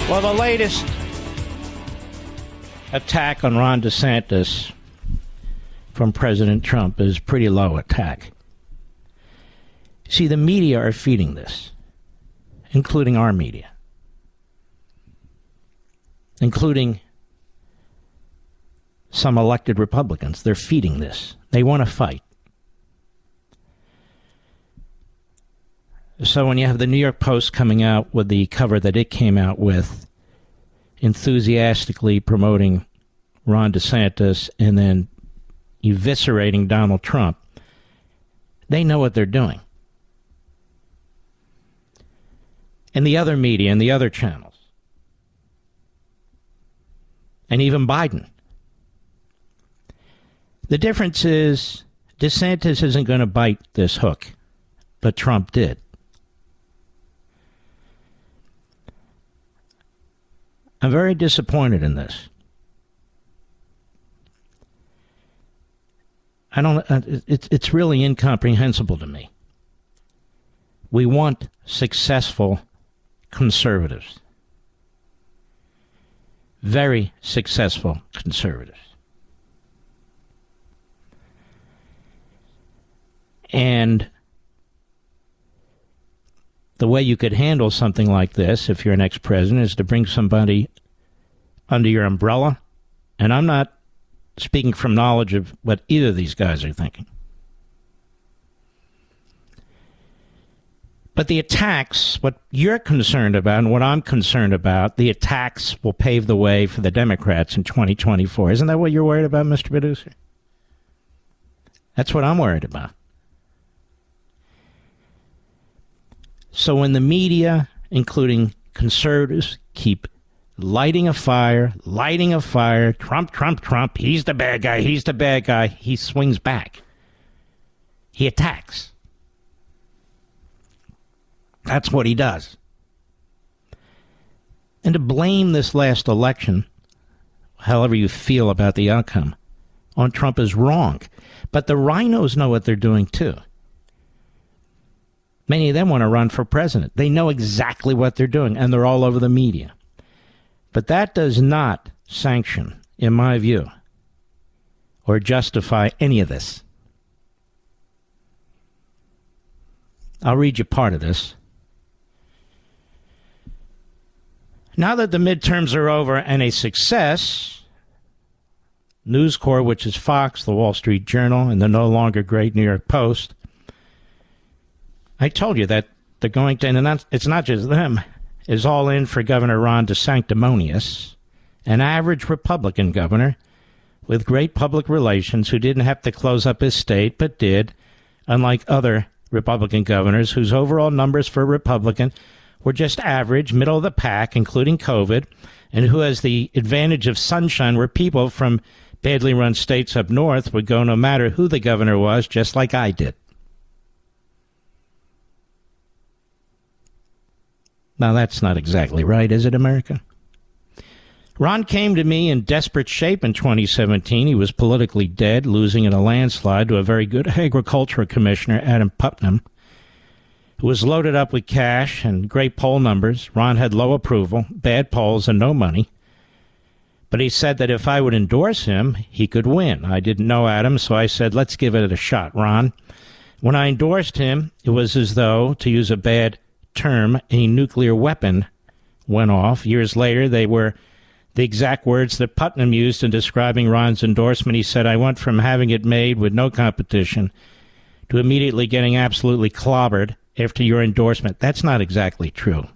Well, the latest attack on Ron DeSantis from President Trump is pretty low attack. See, the media are feeding this, including our media, including some elected Republicans. They're feeding this. They want to fight. So when you have the New York Post coming out with the cover that it came out with, enthusiastically promoting Ron DeSantis and then eviscerating Donald Trump, they know what they're doing. And the other media and the other channels, and even Biden. The difference is DeSantis isn't going to bite this hook, but Trump did. I'm very disappointed in this. It's really incomprehensible to me. We want successful conservatives. Very successful conservatives. And the way you could handle something like this, if you're an ex-president, is to bring somebody under your umbrella. And I'm not speaking from knowledge of what either of these guys are thinking. But the attacks, what you're concerned about and what I'm concerned about, the attacks will pave the way for the Democrats in 2024. Isn't that what you're worried about, Mr. Producer? That's what I'm worried about. So when the media, including conservatives, keep lighting a fire, Trump, Trump, Trump, he's the bad guy, he swings back. He attacks. That's what he does. And to blame this last election, however you feel about the outcome, on Trump is wrong. But the rhinos know what they're doing too. Many of them want to run for president. They know exactly what they're doing, and they're all over the media. But that does not sanction, in my view, or justify any of this. I'll read you part of this. Now that the midterms are over and a success, News Corps, which is Fox, the Wall Street Journal, and the no longer great New York Post, I told you that they're going to, and it's not just them, is all in for Governor Ron DeSanctimonious, an average Republican governor with great public relations who didn't have to close up his state, but did, unlike other Republican governors whose overall numbers for Republican were just average, middle of the pack, including COVID, and who has the advantage of sunshine where people from badly run states up north would go no matter who the governor was, just like I did. Now, that's not exactly right, is it, America? Ron came to me in desperate shape in 2017. He was politically dead, losing in a landslide to a very good agricultural commissioner, Adam Putnam, who was loaded up with cash and great poll numbers. Ron had low approval, bad polls, and no money. But he said that if I would endorse him, he could win. I didn't know Adam, so I said, let's give it a shot, Ron. When I endorsed him, it was as though, to use a bad term, a nuclear weapon went off. Years later, they were the exact words that Putnam used in describing Ron's endorsement. He said, I went from having it made with no competition to immediately getting absolutely clobbered after your endorsement. That's not exactly true.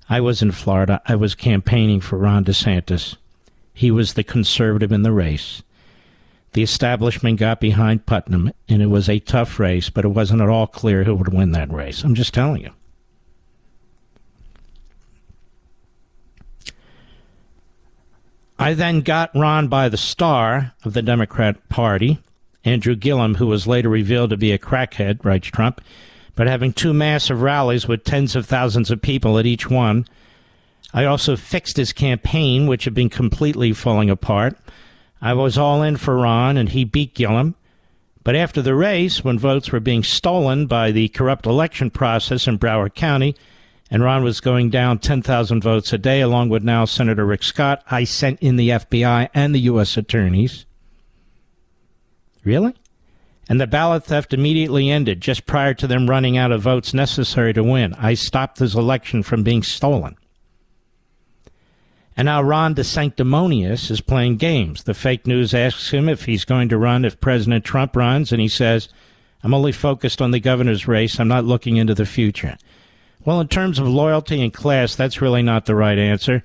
I was in Florida. I was campaigning for Ron DeSantis. He was the conservative in the race. The establishment got behind Putnam, and it was a tough race, but it wasn't at all clear who would win that race. I'm just telling you. I then got Ron by the star of the Democrat Party, Andrew Gillum, who was later revealed to be a crackhead, writes Trump, but having two massive rallies with tens of thousands of people at each one. I also fixed his campaign, which had been completely falling apart. I was all in for Ron, and he beat Gillum. But after the race, when votes were being stolen by the corrupt election process in Broward County, and Ron was going down 10,000 votes a day, along with now Senator Rick Scott. I sent in the FBI and the U.S. attorneys. Really? And the ballot theft immediately ended just prior to them running out of votes necessary to win. I stopped this election from being stolen. And now Ron DeSanctimonious is playing games. The fake news asks him if he's going to run if President Trump runs, and he says, I'm only focused on the governor's race. I'm not looking into the future. Well, in terms of loyalty and class, that's really not the right answer.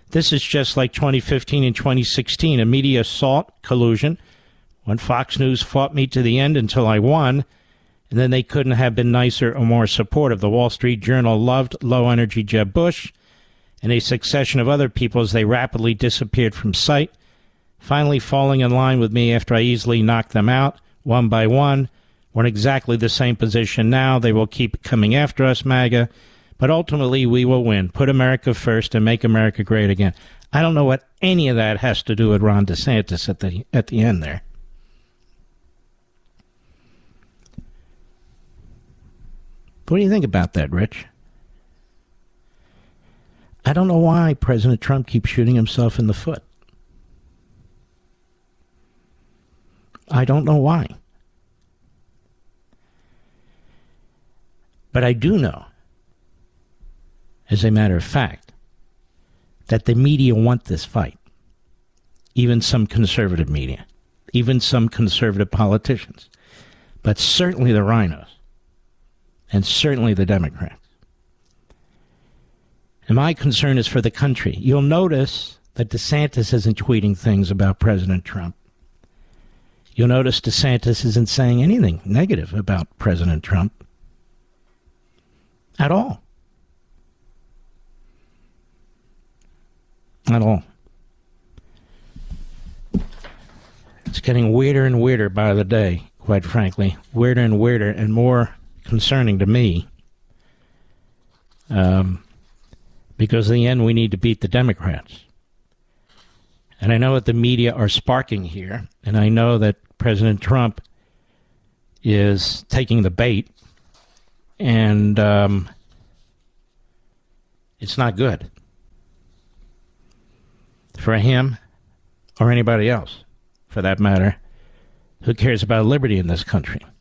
This is just like 2015 and 2016, a media assault, collusion, when Fox News fought me to the end until I won, and then they couldn't have been nicer or more supportive. The Wall Street Journal loved low-energy Jeb Bush, and a succession of other people as they rapidly disappeared from sight, finally falling in line with me after I easily knocked them out, one by one. We're in exactly the same position now. They will keep coming after us, MAGA, but ultimately we will win. Put America first and make America great again. I don't know what any of that has to do with Ron DeSantis at the end there. What do you think about that, Rich? I don't know why President Trump keeps shooting himself in the foot. I don't know why. But I do know, as a matter of fact, that the media want this fight. Even some conservative media. Even some conservative politicians. But certainly the rhinos. And certainly the Democrats. And my concern is for the country. You'll notice that DeSantis isn't tweeting things about President Trump. You'll notice DeSantis isn't saying anything negative about President Trump. At all. At all. It's getting weirder and weirder by the day, quite frankly. Weirder and weirder and more concerning to me, because in the end we need to beat the Democrats. And I know that the media are sparking here, and I know that President Trump is taking the bait, and it's not good for him or anybody else, for that matter, who cares about liberty in this country.